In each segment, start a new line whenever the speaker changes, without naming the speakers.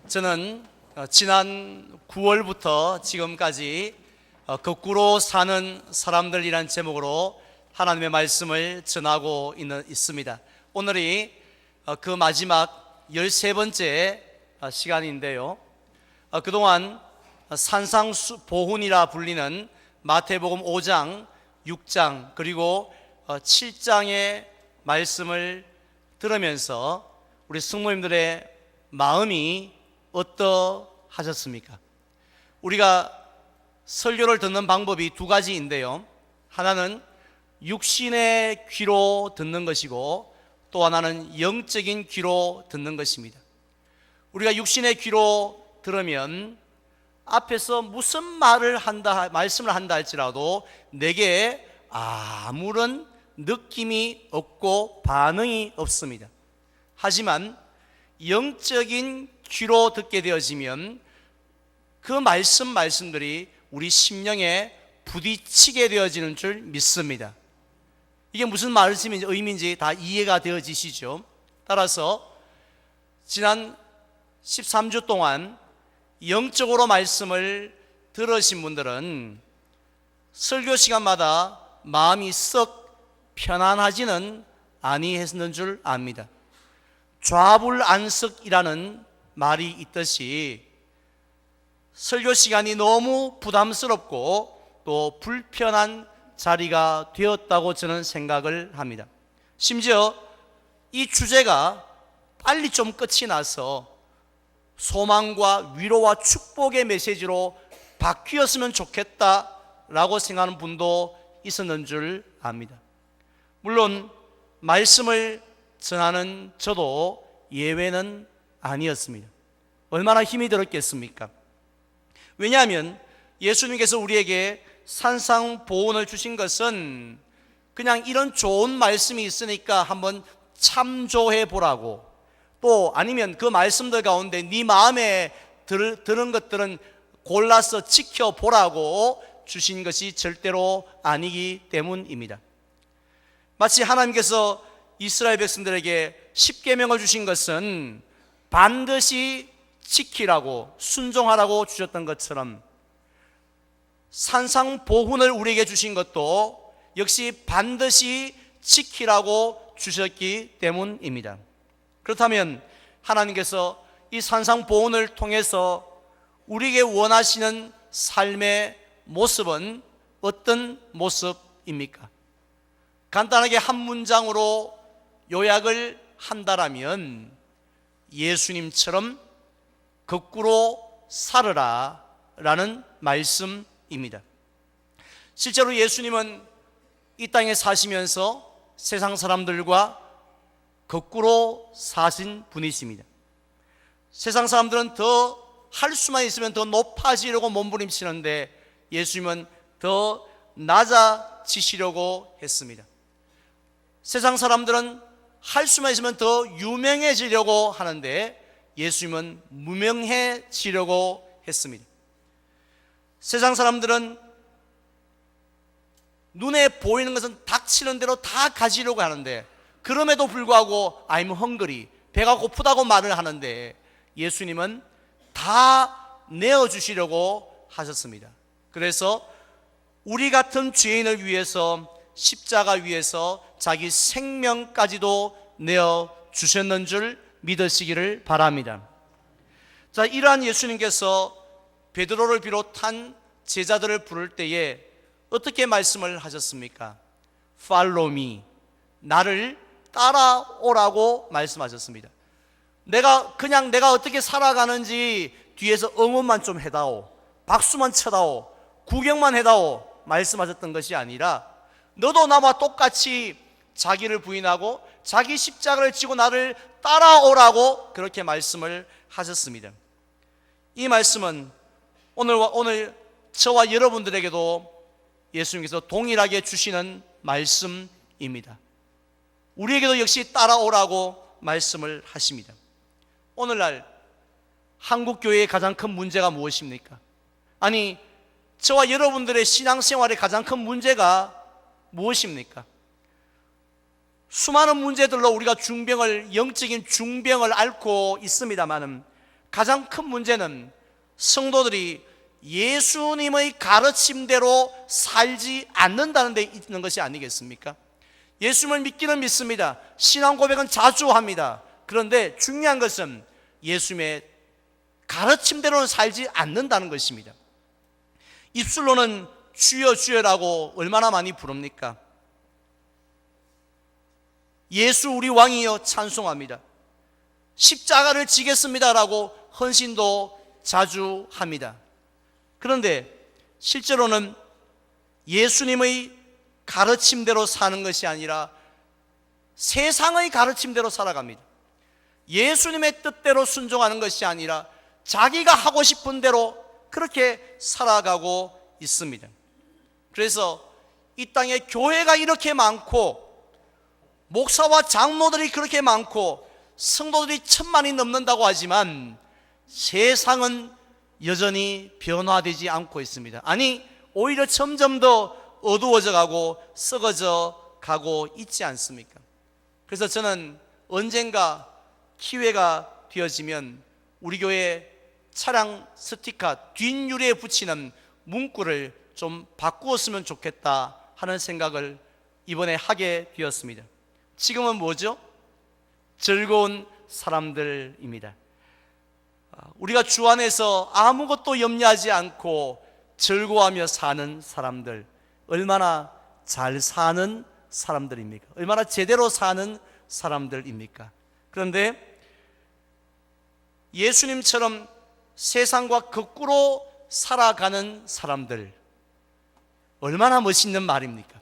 저는 지난 9월부터 지금까지 거꾸로 사는 사람들이란 제목으로 하나님의 말씀을 전하고 있습니다. 오늘이 그 마지막 13번째 시간인데요. 그동안 산상보훈이라 불리는 마태복음 5장, 6장 그리고 7장의 말씀을 들으면서 우리 성모님들의 마음이 어떠하셨습니까? 우리가 설교를 듣는 방법이 두 가지인데요. 하나는 육신의 귀로 듣는 것이고 또 하나는 영적인 귀로 듣는 것입니다. 우리가 육신의 귀로 들으면 앞에서 무슨 말씀을 한다 할지라도 내게 아무런 느낌이 없고 반응이 없습니다. 하지만 영적인 귀로 듣게 되어지면 그 말씀들이 우리 심령에 부딪히게 되어지는 줄 믿습니다. 이게 무슨 말씀인지 의미인지 다 이해가 되어지시죠? 따라서 지난 13주 동안 영적으로 말씀을 들으신 분들은 설교 시간마다 마음이 썩 편안하지는 아니했는 줄 압니다. 좌불안석이라는 말이 있듯이 설교 시간이 너무 부담스럽고 또 불편한 자리가 되었다고 저는 생각을 합니다. 심지어 이 주제가 빨리 좀 끝이 나서 소망과 위로와 축복의 메시지로 바뀌었으면 좋겠다라고 생각하는 분도 있었는 줄 압니다. 물론 말씀을 전하는 저도 예외는 아니었습니다. 얼마나 힘이 들었겠습니까? 왜냐하면 예수님께서 우리에게 산상보훈을 주신 것은 그냥 이런 좋은 말씀이 있으니까 한번 참조해 보라고, 또 아니면 그 말씀들 가운데 네 마음에 드는 것들은 골라서 지켜보라고 주신 것이 절대로 아니기 때문입니다. 마치 하나님께서 이스라엘 백성들에게 십계명을 주신 것은 반드시 지키라고 순종하라고 주셨던 것처럼 산상보훈을 우리에게 주신 것도 역시 반드시 지키라고 주셨기 때문입니다. 그렇다면 하나님께서 이 산상보훈을 통해서 우리에게 원하시는 삶의 모습은 어떤 모습입니까? 간단하게 한 문장으로 요약을 한다라면 예수님처럼 거꾸로 살으라 라는 말씀입니다. 실제로 예수님은 이 땅에 사시면서 세상 사람들과 거꾸로 사신 분이십니다. 세상 사람들은 더 할 수만 있으면 더 높아지려고 몸부림치는데 예수님은 더 낮아지시려고 했습니다. 세상 사람들은 할 수만 있으면 더 유명해지려고 하는데 예수님은 무명해지려고 했습니다. 세상 사람들은 눈에 보이는 것은 닥치는 대로 다 가지려고 하는데 그럼에도 불구하고 I'm hungry, 배가 고프다고 말을 하는데 예수님은 다 내어주시려고 하셨습니다. 그래서 우리 같은 죄인을 위해서 십자가 위에서 자기 생명까지도 내어주셨는 줄 믿으시기를 바랍니다. 자, 이러한 예수님께서 베드로를 비롯한 제자들을 부를 때에 어떻게 말씀을 하셨습니까? Follow me, 나를 따라오라고 말씀하셨습니다. 내가 어떻게 살아가는지 뒤에서 응원만 좀 해다오, 박수만 쳐다오, 구경만 해다오 말씀하셨던 것이 아니라 너도 나와 똑같이 자기를 부인하고 자기 십자가를 지고 나를 따라오라고 그렇게 말씀을 하셨습니다. 이 말씀은 오늘 저와 여러분들에게도 예수님께서 동일하게 주시는 말씀입니다. 우리에게도 역시 따라오라고 말씀을 하십니다. 오늘날 한국교회의 가장 큰 문제가 무엇입니까? 아니, 저와 여러분들의 신앙생활의 가장 큰 문제가 무엇입니까? 수많은 문제들로 우리가 영적인 중병을 앓고 있습니다만은 가장 큰 문제는 성도들이 예수님의 가르침대로 살지 않는다는 데 있는 것이 아니겠습니까? 예수님을 믿기는 믿습니다. 신앙 고백은 자주 합니다. 그런데 중요한 것은 예수님의 가르침대로는 살지 않는다는 것입니다. 입술로는 주여 주여라고 얼마나 많이 부릅니까? 예수 우리 왕이여 찬송합니다. 십자가를 지겠습니다라고 헌신도 자주 합니다. 그런데 실제로는 예수님의 가르침대로 사는 것이 아니라 세상의 가르침대로 살아갑니다. 예수님의 뜻대로 순종하는 것이 아니라 자기가 하고 싶은 대로 그렇게 살아가고 있습니다. 그래서 이 땅에 교회가 이렇게 많고 목사와 장로들이 그렇게 많고 성도들이 1000만이 넘는다고 하지만 세상은 여전히 변화되지 않고 있습니다. 아니, 오히려 점점 더 어두워져 가고 썩어져 가고 있지 않습니까? 그래서 저는 언젠가 기회가 되어지면 우리 교회 차량 스티커 뒷유리에 붙이는 문구를 좀 바꾸었으면 좋겠다 하는 생각을 이번에 하게 되었습니다. 지금은 뭐죠? 즐거운 사람들입니다. 우리가 주 안에서 아무것도 염려하지 않고 즐거워하며 사는 사람들, 얼마나 잘 사는 사람들입니까? 얼마나 제대로 사는 사람들입니까? 그런데 예수님처럼 세상과 거꾸로 살아가는 사람들, 얼마나 멋있는 말입니까?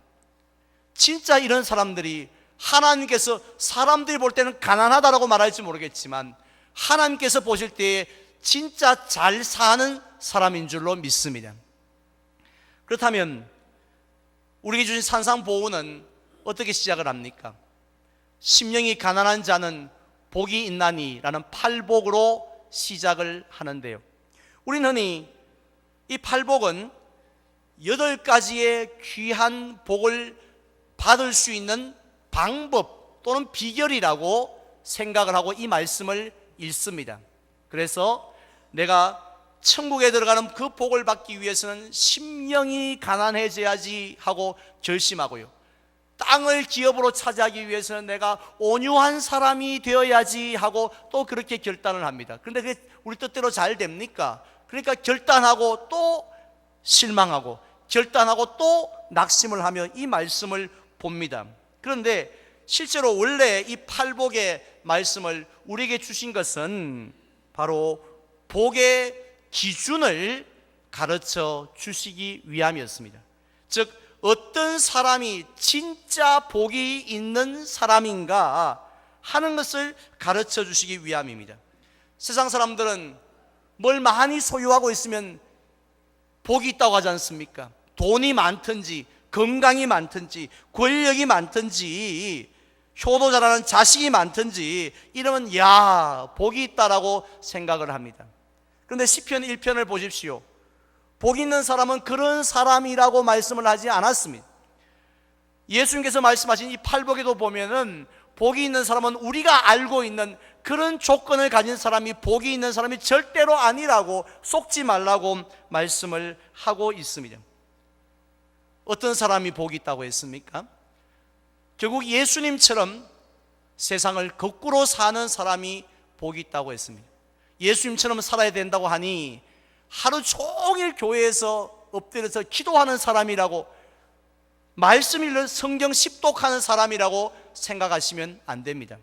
진짜 이런 사람들이 하나님께서 사람들이 볼 때는 가난하다라고 말할지 모르겠지만 하나님께서 보실 때에 진짜 잘 사는 사람인 줄로 믿습니다. 그렇다면 우리에게 주신 산상보훈은 어떻게 시작을 합니까? 심령이 가난한 자는 복이 있나니 라는 팔복으로 시작을 하는데요, 우리는 흔히 이 팔복은 8가지의 귀한 복을 받을 수 있는 방법 또는 비결이라고 생각을 하고 이 말씀을 읽습니다. 그래서 내가 천국에 들어가는 그 복을 받기 위해서는 심령이 가난해져야지 하고 결심하고요, 땅을 기업으로 차지하기 위해서는 내가 온유한 사람이 되어야지 하고 또 그렇게 결단을 합니다. 그런데 그게 우리 뜻대로 잘 됩니까? 그러니까 결단하고 또 실망하고 결단하고 또 낙심을 하며 이 말씀을 봅니다. 그런데 실제로 원래 이 팔복의 말씀을 우리에게 주신 것은 바로 복의 기준을 가르쳐 주시기 위함이었습니다. 즉 어떤 사람이 진짜 복이 있는 사람인가 하는 것을 가르쳐 주시기 위함입니다. 세상 사람들은 뭘 많이 소유하고 있으면 복이 있다고 하지 않습니까? 돈이 많든지 건강이 많든지 권력이 많든지 효도 잘하는 자식이 많든지 이러면 야, 복이 있다라고 생각을 합니다. 그런데 시편 1편을 보십시오. 복 있는 사람은 그런 사람이라고 말씀을 하지 않았습니다. 예수님께서 말씀하신 이 팔복에도 보면은 복이 있는 사람은 우리가 알고 있는 그런 조건을 가진 사람이 복이 있는 사람이 절대로 아니라고, 속지 말라고 말씀을 하고 있습니다. 어떤 사람이 복이 있다고 했습니까? 결국 예수님처럼 세상을 거꾸로 사는 사람이 복이 있다고 했습니다. 예수님처럼 살아야 된다고 하니 하루 종일 교회에서 엎드려서 기도하는 사람이라고, 말씀 읽는 성경 십독하는 사람이라고 생각하시면 안 됩니다.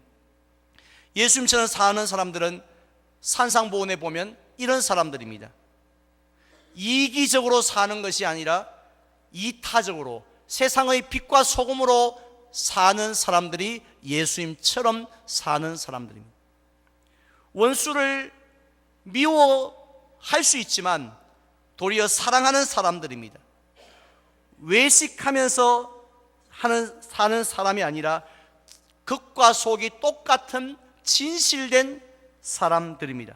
예수님처럼 사는 사람들은 산상보훈에 보면 이런 사람들입니다. 이기적으로 사는 것이 아니라 이타적으로 세상의 빛과 소금으로 사는 사람들이 예수님처럼 사는 사람들입니다. 원수를 미워할 수 있지만 도리어 사랑하는 사람들입니다. 외식하면서 사는 사람이 아니라 겉과 속이 똑같은 진실된 사람들입니다.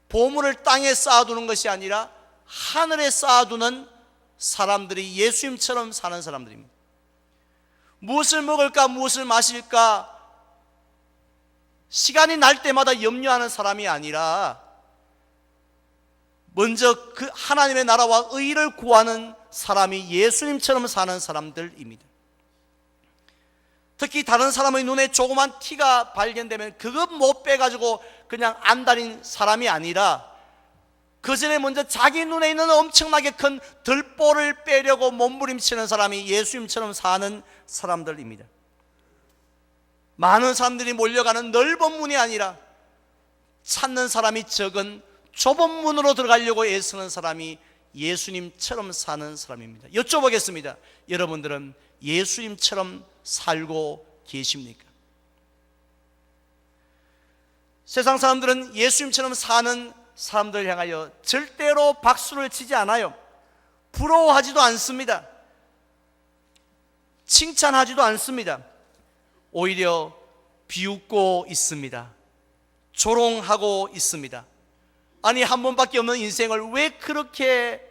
보물을 땅에 쌓아두는 것이 아니라 하늘에 쌓아두는 사람들이 예수님처럼 사는 사람들입니다. 무엇을 먹을까 무엇을 마실까 시간이 날 때마다 염려하는 사람이 아니라 먼저 그 하나님의 나라와 의를 구하는 사람이 예수님처럼 사는 사람들입니다. 특히 다른 사람의 눈에 조그만 티가 발견되면 그것 못 빼가지고 그냥 안달인 사람이 아니라 그 전에 먼저 자기 눈에 있는 엄청나게 큰 들보를 빼려고 몸부림치는 사람이 예수님처럼 사는 사람들입니다. 많은 사람들이 몰려가는 넓은 문이 아니라 찾는 사람이 적은 좁은 문으로 들어가려고 애쓰는 사람이 예수님처럼 사는 사람입니다. 여쭤보겠습니다. 여러분들은 예수님처럼 살고 계십니까? 세상 사람들은 예수님처럼 사는 사람들을 향하여 절대로 박수를 치지 않아요. 부러워하지도 않습니다. 칭찬하지도 않습니다. 오히려 비웃고 있습니다. 조롱하고 있습니다. 아니, 한 번밖에 없는 인생을 왜 그렇게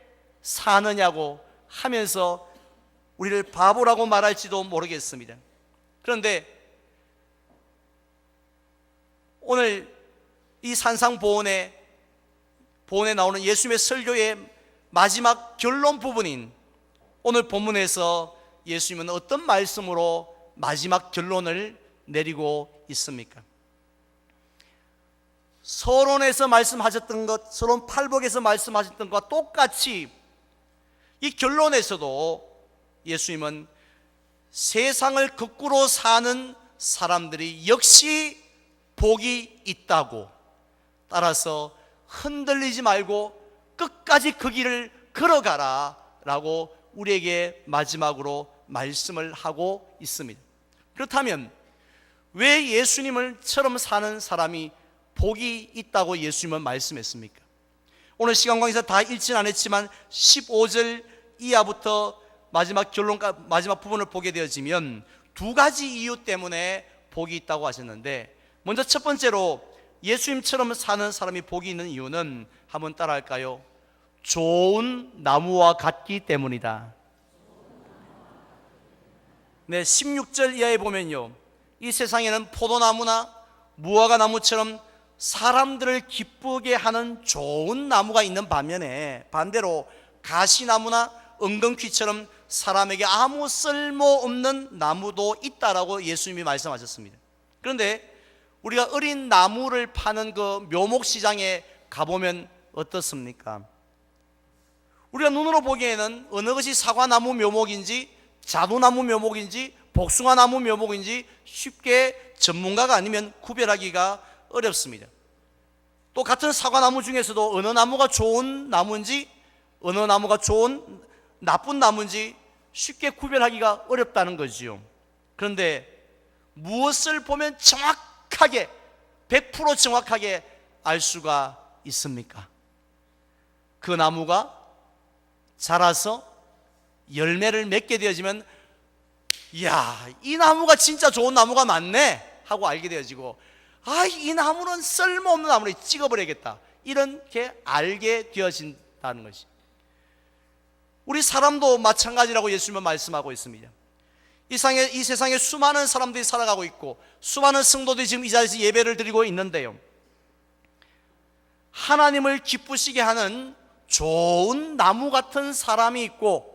사느냐고 하면서 우리를 바보라고 말할지도 모르겠습니다. 그런데 오늘 이 산상보훈에 나오는 예수님의 설교의 마지막 결론 부분인 오늘 본문에서 예수님은 어떤 말씀으로 마지막 결론을 내리고 있습니까? 서론에서 말씀하셨던 것, 서론 8복에서 말씀하셨던 것과 똑같이 이 결론에서도 예수님은 세상을 거꾸로 사는 사람들이 역시 복이 있다고, 따라서 흔들리지 말고 끝까지 그 길을 걸어가라 라고 우리에게 마지막으로 말씀을 하고 있습니다. 그렇다면 왜 예수님처럼 사는 사람이 복이 있다고 예수님은 말씀했습니까? 오늘 시간 관계에서 다 읽지는 않았지만 15절 이하부터 마지막 부분을 보게 되어지면 두 가지 이유 때문에 복이 있다고 하셨는데, 먼저 첫 번째로 예수님처럼 사는 사람이 복이 있는 이유는 한번 따라할까요? 좋은 나무와 같기 때문이다. 네, 16절 이하에 보면요, 이 세상에는 포도나무나 무화과 나무처럼 사람들을 기쁘게 하는 좋은 나무가 있는 반면에, 반대로 가시나무나 은근퀴처럼 사람에게 아무 쓸모없는 나무도 있다라고 예수님이 말씀하셨습니다. 그런데 우리가 어린 나무를 파는 그 묘목시장에 가보면 어떻습니까? 우리가 눈으로 보기에는 어느 것이 사과나무 묘목인지 자두나무 묘목인지 복숭아나무 묘목인지 쉽게 전문가가 아니면 구별하기가 어렵습니다. 또 같은 사과나무 중에서도 어느 나무가 좋은 나무인지 어느 나무가 나쁜 나무인지 쉽게 구별하기가 어렵다는 거지요. 그런데 무엇을 보면 정확하게 100% 정확하게 알 수가 있습니까? 그 나무가 자라서 열매를 맺게 되어지면, 이야, 이 나무가 진짜 좋은 나무가 맞네 하고 알게 되어지고, 이 나무는 쓸모없는 나무를 찍어버려야겠다, 이렇게 알게 되어진다는 것이. 우리 사람도 마찬가지라고 예수님은 말씀하고 있습니다. 이 세상에 수많은 사람들이 살아가고 있고 수많은 성도들이 지금 이 자리에서 예배를 드리고 있는데요, 하나님을 기쁘시게 하는 좋은 나무 같은 사람이 있고,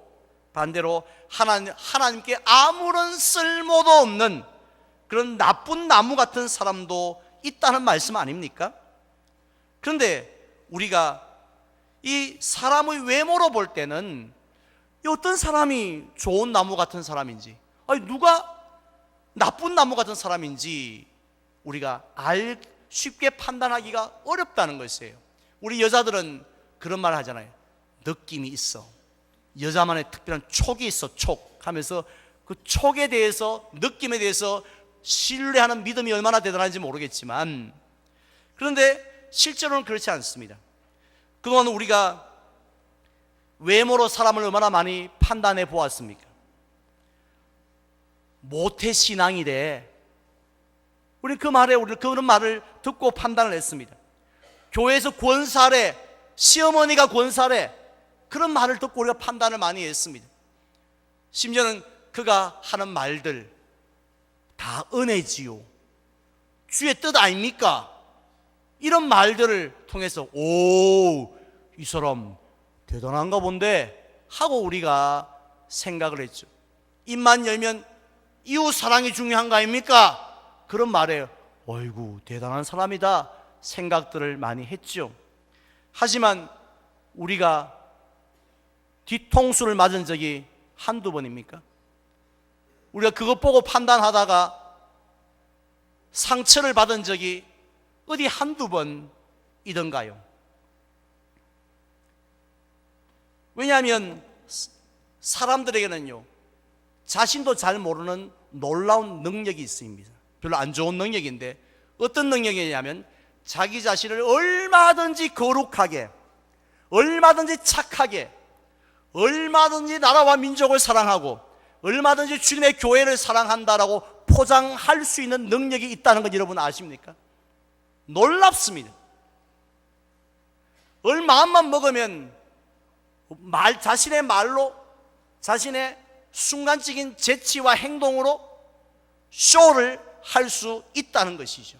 반대로 하나님께 아무런 쓸모도 없는 그런 나쁜 나무 같은 사람도 있다는 말씀 아닙니까? 그런데 우리가 이 사람의 외모로 볼 때는 어떤 사람이 좋은 나무 같은 사람인지, 누가 나쁜 나무 같은 사람인지 우리가 쉽게 판단하기가 어렵다는 것이에요. 우리 여자들은 그런 말 하잖아요. 느낌이 있어. 여자만의 특별한 촉이 있어, 촉 하면서 그 촉에 대해서, 느낌에 대해서 신뢰하는 믿음이 얼마나 대단한지 모르겠지만, 그런데 실제로는 그렇지 않습니다. 그동안 우리가 외모로 사람을 얼마나 많이 판단해 보았습니까? 모태신앙이래. 우리는 그런 말을 듣고 판단을 했습니다. 교회에서 권사래, 시어머니가 권사래, 그런 말을 듣고 우리가 판단을 많이 했습니다. 심지어는 그가 하는 말들 다 은혜지요, 주의 뜻 아닙니까? 이런 말들을 통해서 이 사람 대단한가 본데 하고 우리가 생각을 했죠. 입만 열면 이웃 사랑이 중요한 거 아닙니까? 그런 말에 어이구 대단한 사람이다 생각들을 많이 했죠. 하지만 우리가 뒤통수를 맞은 적이 한두 번입니까? 우리가 그것 보고 판단하다가 상처를 받은 적이 어디 한두 번이던가요? 왜냐하면 사람들에게는요, 자신도 잘 모르는 놀라운 능력이 있습니다. 별로 안 좋은 능력인데 어떤 능력이냐면 자기 자신을 얼마든지 거룩하게, 얼마든지 착하게, 얼마든지 나라와 민족을 사랑하고 얼마든지 주님의 교회를 사랑한다라고 포장할 수 있는 능력이 있다는 건 여러분 아십니까? 놀랍습니다. 마음만 먹으면 자신의 말로, 자신의 순간적인 재치와 행동으로 쇼를 할 수 있다는 것이죠.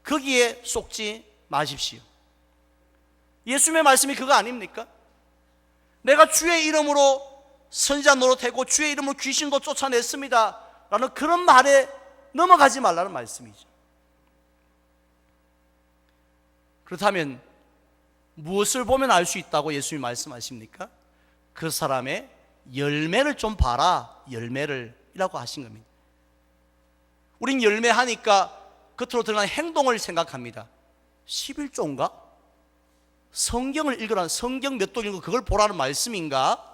거기에 속지 마십시오. 예수님의 말씀이 그거 아닙니까? 내가 주의 이름으로 선지자 노릇했고 주의 이름으로 귀신도 쫓아냈습니다 라는 그런 말에 넘어가지 말라는 말씀이죠. 그렇다면 무엇을 보면 알 수 있다고 예수님이 말씀하십니까? 그 사람의 열매를 좀 봐라, 열매를 이라고 하신 겁니다. 우린 열매하니까 겉으로 드러난 행동을 생각합니다. 11조인가? 성경을 읽으라는, 성경 몇 동 읽고 그걸 보라는 말씀인가?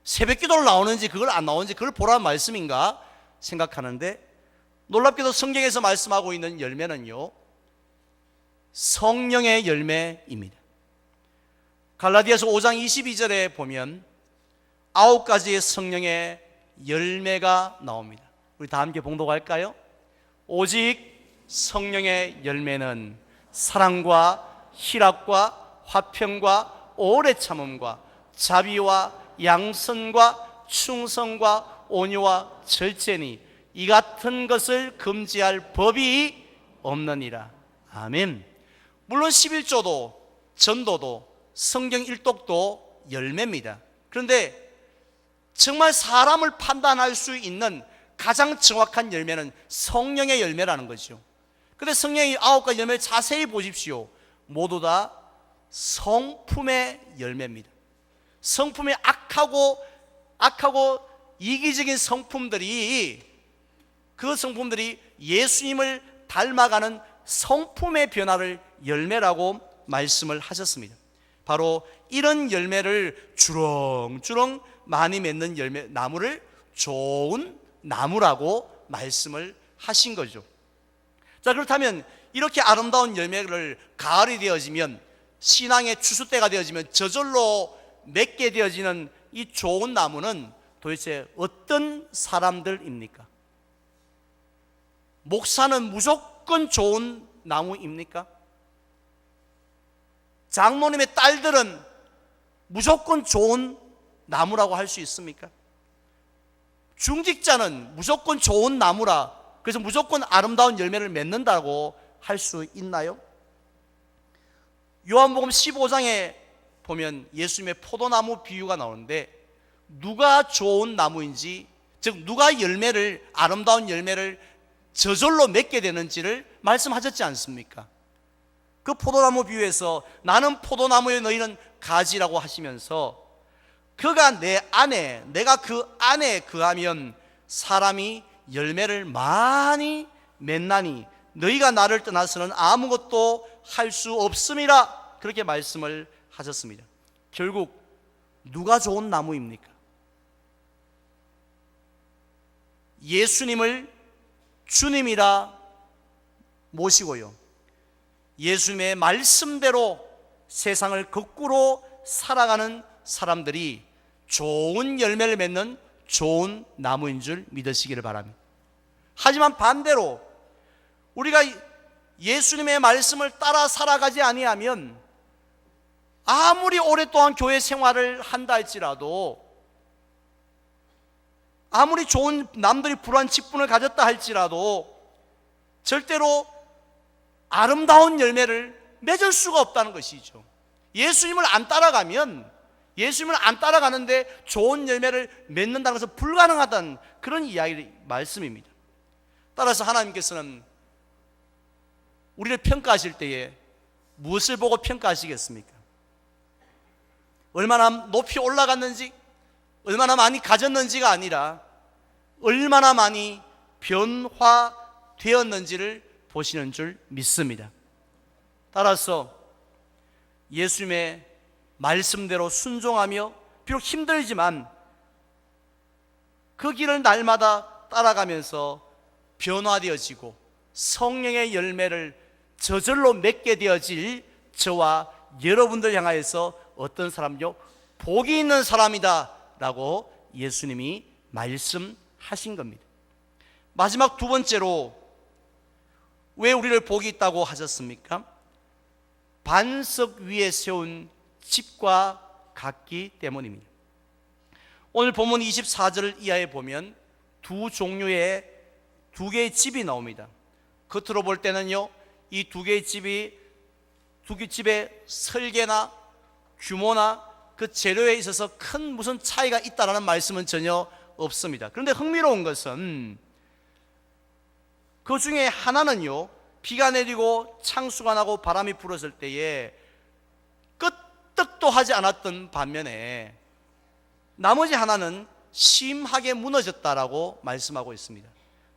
새벽 기도를 나오는지 그걸 안 나오는지 그걸 보라는 말씀인가? 생각하는데 놀랍게도 성경에서 말씀하고 있는 열매는요, 성령의 열매입니다. 갈라디아서 5장 22절에 보면 9가지의 성령의 열매가 나옵니다. 우리 다 함께 봉독할까요? 오직 성령의 열매는 사랑과 희락과 화평과 오래 참음과 자비와 양선과 충성과 온유와 절제니 이 같은 것을 금지할 법이 없느니라. 아멘. 물론 11조도 전도도 성경 일독도 열매입니다. 그런데 정말 사람을 판단할 수 있는 가장 정확한 열매는 성령의 열매라는 거죠. 그런데 성령의 9가지 열매를 자세히 보십시오. 모두 다 성품의 열매입니다. 성품의 악하고 이기적인 성품들이, 그 성품들이 예수님을 닮아가는 성품의 변화를 열매라고 말씀을 하셨습니다. 바로 이런 열매를 주렁주렁 많이 맺는 열매, 나무를 좋은 나무라고 말씀을 하신 거죠. 자, 그렇다면 이렇게 아름다운 열매를 가을이 되어지면, 신앙의 추수 때가 되어지면 저절로 맺게 되어지는 이 좋은 나무는 도대체 어떤 사람들입니까? 목사는 무조건 좋은 나무입니까? 장모님의 딸들은 무조건 좋은 나무라고 할 수 있습니까? 중직자는 무조건 좋은 나무라, 그래서 무조건 아름다운 열매를 맺는다고 할 수 있나요? 요한복음 15장에 보면 예수님의 포도나무 비유가 나오는데, 누가 좋은 나무인지, 즉 누가 열매를, 아름다운 열매를 저절로 맺게 되는지를 말씀하셨지 않습니까? 그 포도나무 비유에서 나는 포도나무에 너희는 가지라고 하시면서, 그가 내 안에, 내가 그 안에 거하면 사람이 열매를 많이 맺나니 너희가 나를 떠나서는 아무것도 할 수 없음이라, 그렇게 말씀을 하셨습니다. 결국 누가 좋은 나무입니까? 예수님을 주님이라 모시고요, 예수님의 말씀대로 세상을 거꾸로 살아가는 사람들이 좋은 열매를 맺는 좋은 나무인 줄 믿으시기를 바랍니다. 하지만 반대로 우리가 예수님의 말씀을 따라 살아가지 아니하면 아무리 오랫동안 교회 생활을 한다 할지라도, 아무리 좋은, 남들이 불우한 직분을 가졌다 할지라도 절대로 아름다운 열매를 맺을 수가 없다는 것이죠. 예수님을 안 따라가는데 좋은 열매를 맺는다는 것은 불가능하다는 그런 이야기 말씀입니다. 따라서 하나님께서는 우리를 평가하실 때에 무엇을 보고 평가하시겠습니까? 얼마나 높이 올라갔는지, 얼마나 많이 가졌는지가 아니라 얼마나 많이 변화되었는지를 보시는 줄 믿습니다. 따라서 예수님의 말씀대로 순종하며 비록 힘들지만 그 길을 날마다 따라가면서 변화되어지고 성령의 열매를 저절로 맺게 되어질 저와 여러분들 향하여서 어떤 사람요? 복이 있는 사람이다 라고 예수님이 말씀하신 겁니다. 마지막 두 번째로 왜 우리를 복이 있다고 하셨습니까? 반석 위에 세운 집과 같기 때문입니다. 오늘 본문 24절 이하에 보면 두 개의 집이 나옵니다. 겉으로 볼 때는요, 이 두 개의 집의 설계나 규모나 그 재료에 있어서 큰 무슨 차이가 있다라는 말씀은 전혀 없습니다. 그런데 흥미로운 것은 그 중에 하나는요, 비가 내리고 창수가 나고 바람이 불었을 때에 끄떡도 하지 않았던 반면에 나머지 하나는 심하게 무너졌다라고 말씀하고 있습니다.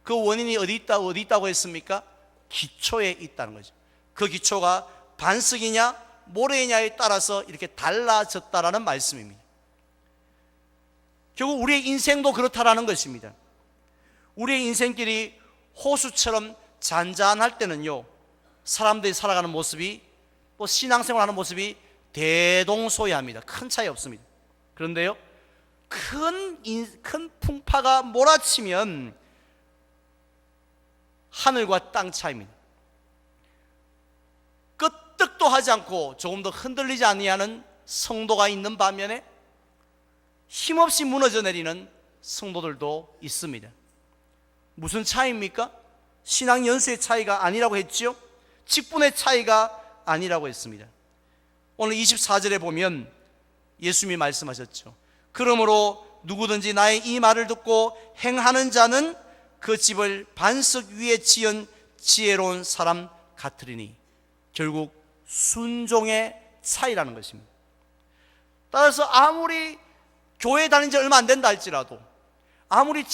그 원인이 어디 있다고 했습니까? 기초에 있다는 거죠. 그 기초가 반석이냐 모래냐에 따라서 이렇게 달라졌다라는 말씀입니다. 결국 우리의 인생도 그렇다라는 것입니다. 우리의 인생길이 호수처럼 잔잔할 때는요, 사람들이 살아가는 모습이, 신앙생활하는 모습이 대동소이합니다. 큰 차이 없습니다. 그런데요, 큰 풍파가 몰아치면 하늘과 땅 차이입니다. 끄떡도 하지 않고 조금 더 흔들리지 아니하는 성도가 있는 반면에 힘없이 무너져 내리는 성도들도 있습니다. 무슨 차이입니까? 신앙 연수의 차이가 아니라고 했죠. 직분의 차이가 아니라고 했습니다. 오늘 24절에 보면 예수님이 말씀하셨죠. 그러므로 누구든지 나의 이 말을 듣고 행하는 자는 그 집을 반석 위에 지은 지혜로운 사람 같으리니, 결국 순종의 차이라는 것입니다. 따라서 아무리 교회 다닌 지 얼마 안 된다 할지라도, 아무리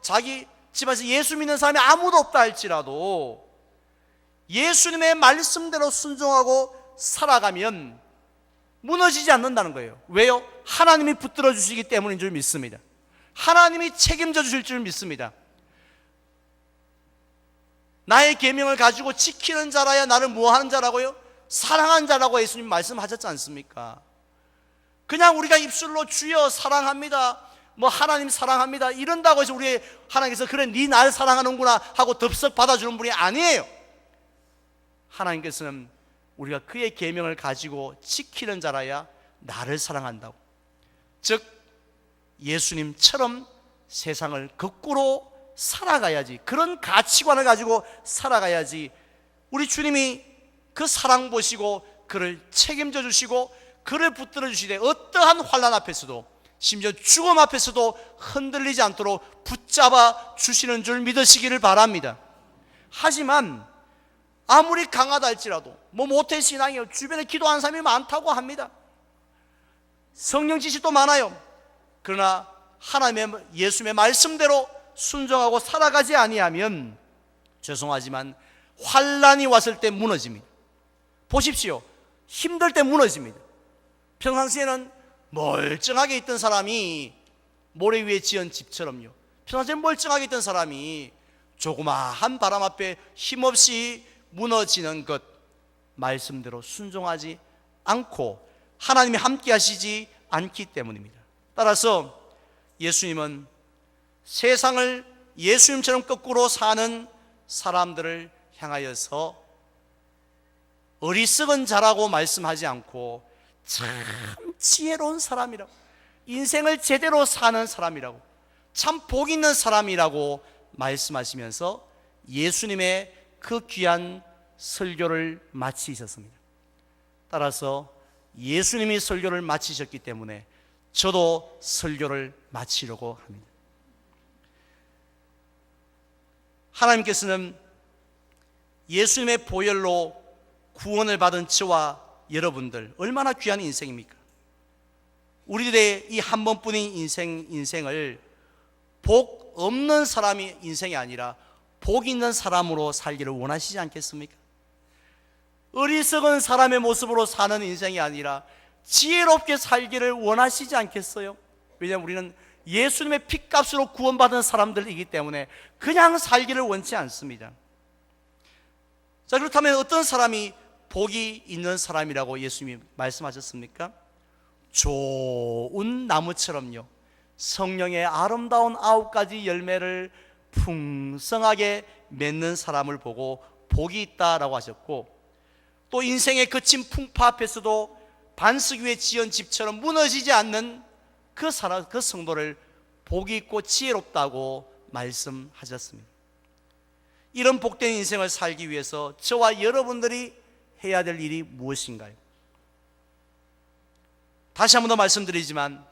자기 집안에서 예수 믿는 사람이 아무도 없다 할지라도 예수님의 말씀대로 순종하고 살아가면 무너지지 않는다는 거예요. 왜요? 하나님이 붙들어 주시기 때문인 줄 믿습니다. 하나님이 책임져 주실 줄 믿습니다. 나의 계명을 가지고 지키는 자라야 나를 무엇하는 자라고요? 사랑하는 자라고 예수님 말씀하셨지 않습니까? 그냥 우리가 입술로 주여 사랑합니다, 하나님 사랑합니다 이런다고 해서 우리 하나님께서 그래 네 날 사랑하는구나 하고 덥석 받아주는 분이 아니에요. 하나님께서는 우리가 그의 계명을 가지고 지키는 자라야 나를 사랑한다고, 즉 예수님처럼 세상을 거꾸로 살아가야지, 그런 가치관을 가지고 살아가야지 우리 주님이 그 사랑 보시고 그를 책임져 주시고 그를 붙들어 주시되 어떠한 환난 앞에서도, 심지어 죽음 앞에서도 흔들리지 않도록 붙잡아 주시는 줄 믿으시기를 바랍니다. 하지만 아무리 강하다 할지라도 모태신앙이요, 주변에 기도하는 사람이 많다고 합니다. 성령 지식도 많아요. 그러나 하나님의 예수님의 말씀대로 순종하고 살아가지 아니하면 죄송하지만 환난이 왔을 때 무너집니다. 보십시오, 힘들 때 무너집니다. 평상시에는 멀쩡하게 있던 사람이, 모래 위에 지은 집처럼요, 평상시에 멀쩡하게 있던 사람이 조그마한 바람 앞에 힘없이 무너지는 것, 말씀대로 순종하지 않고 하나님이 함께 하시지 않기 때문입니다. 따라서 예수님은 세상을 예수님처럼 거꾸로 사는 사람들을 향하여서 어리석은 자라고 말씀하지 않고 참 지혜로운 사람이라고, 인생을 제대로 사는 사람이라고, 참 복 있는 사람이라고 말씀하시면서 예수님의 그 귀한 설교를 마치셨습니다. 따라서 예수님이 설교를 마치셨기 때문에 저도 설교를 마치려고 합니다. 하나님께서는 예수님의 보혈로 구원을 받은 저와 여러분들 얼마나 귀한 인생입니까? 우리들의 이 한 번뿐인 인생을 복 없는 사람이 인생이 아니라 복 있는 사람으로 살기를 원하시지 않겠습니까? 어리석은 사람의 모습으로 사는 인생이 아니라 지혜롭게 살기를 원하시지 않겠어요? 왜냐하면 우리는 예수님의 핏값으로 구원받은 사람들이기 때문에 그냥 살기를 원치 않습니다. 자, 그렇다면 어떤 사람이 복이 있는 사람이라고 예수님이 말씀하셨습니까? 좋은 나무처럼요, 성령의 아름다운 9가지 열매를 풍성하게 맺는 사람을 보고 복이 있다라고 하셨고, 또 인생의 거친 풍파 앞에서도 반석 위에 지은 집처럼 무너지지 않는 그 성도를 복이 있고 지혜롭다고 말씀하셨습니다. 이런 복된 인생을 살기 위해서 저와 여러분들이 해야 될 일이 무엇인가요? 다시 한 번 더 말씀드리지만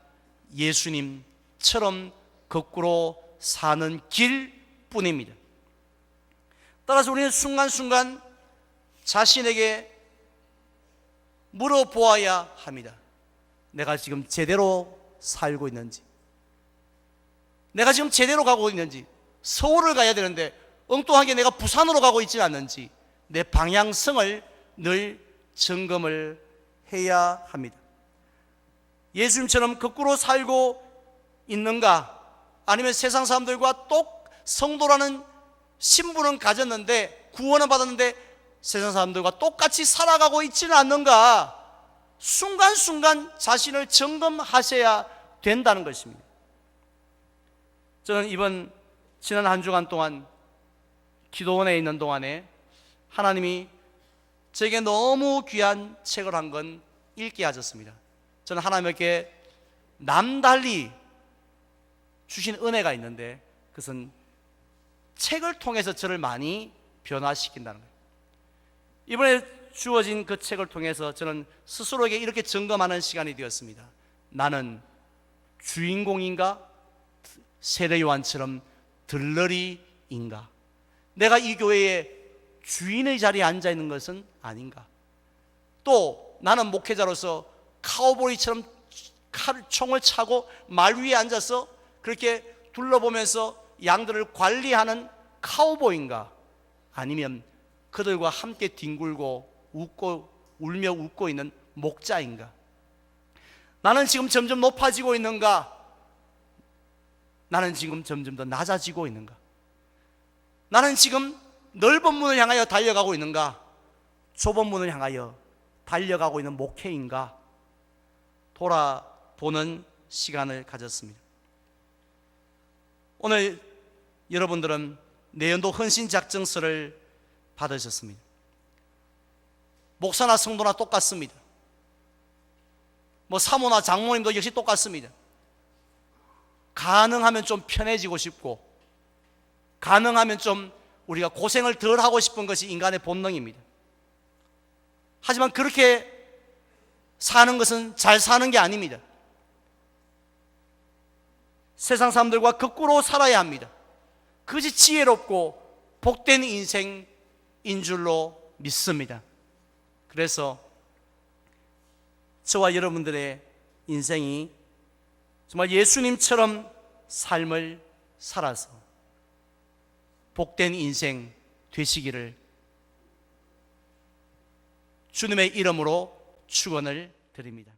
예수님처럼 거꾸로 사는 길뿐입니다. 따라서 우리는 순간순간 자신에게 물어보아야 합니다. 내가 지금 제대로 살고 있는지, 내가 지금 제대로 가고 있는지, 서울을 가야 되는데 엉뚱하게 내가 부산으로 가고 있지 않는지 내 방향성을 늘 점검을 해야 합니다. 예수님처럼 거꾸로 살고 있는가? 아니면 세상 사람들과 성도라는 신분은 가졌는데, 구원을 받았는데 세상 사람들과 똑같이 살아가고 있지는 않는가? 순간순간 자신을 점검하셔야 된다는 것입니다. 저는 지난 한 주간 동안 기도원에 있는 동안에 하나님이 제게 너무 귀한 책을 한 권 읽게 하셨습니다. 저는 하나님께 남달리 주신 은혜가 있는데, 그것은 책을 통해서 저를 많이 변화시킨다는 거예요. 이번에 주어진 그 책을 통해서 저는 스스로에게 이렇게 점검하는 시간이 되었습니다. 나는 주인공인가? 세례 요한처럼 들러리인가? 내가 이 교회에 주인의 자리에 앉아 있는 것은 아닌가? 또 나는 목회자로서 카우보이처럼 총을 차고 말 위에 앉아서 그렇게 둘러보면서 양들을 관리하는 카우보이인가? 아니면 그들과 함께 뒹굴고 울며 웃고 있는 목자인가? 나는 지금 점점 높아지고 있는가? 나는 지금 점점 더 낮아지고 있는가? 나는 지금 넓은 문을 향하여 달려가고 있는가? 좁은 문을 향하여 달려가고 있는 목회인가? 돌아보는 시간을 가졌습니다. 오늘 여러분들은 내년도 헌신작정서를 받으셨습니다. 목사나 성도나 똑같습니다. 사모나 장모님도 역시 똑같습니다. 가능하면 좀 편해지고 싶고, 가능하면 좀 우리가 고생을 덜 하고 싶은 것이 인간의 본능입니다. 하지만 그렇게 사는 것은 잘 사는 게 아닙니다. 세상 사람들과 거꾸로 살아야 합니다. 그것이 지혜롭고 복된 인생인 줄로 믿습니다. 그래서 저와 여러분들의 인생이 정말 예수님처럼 삶을 살아서 복된 인생 되시기를 주님의 이름으로 축원을 드립니다.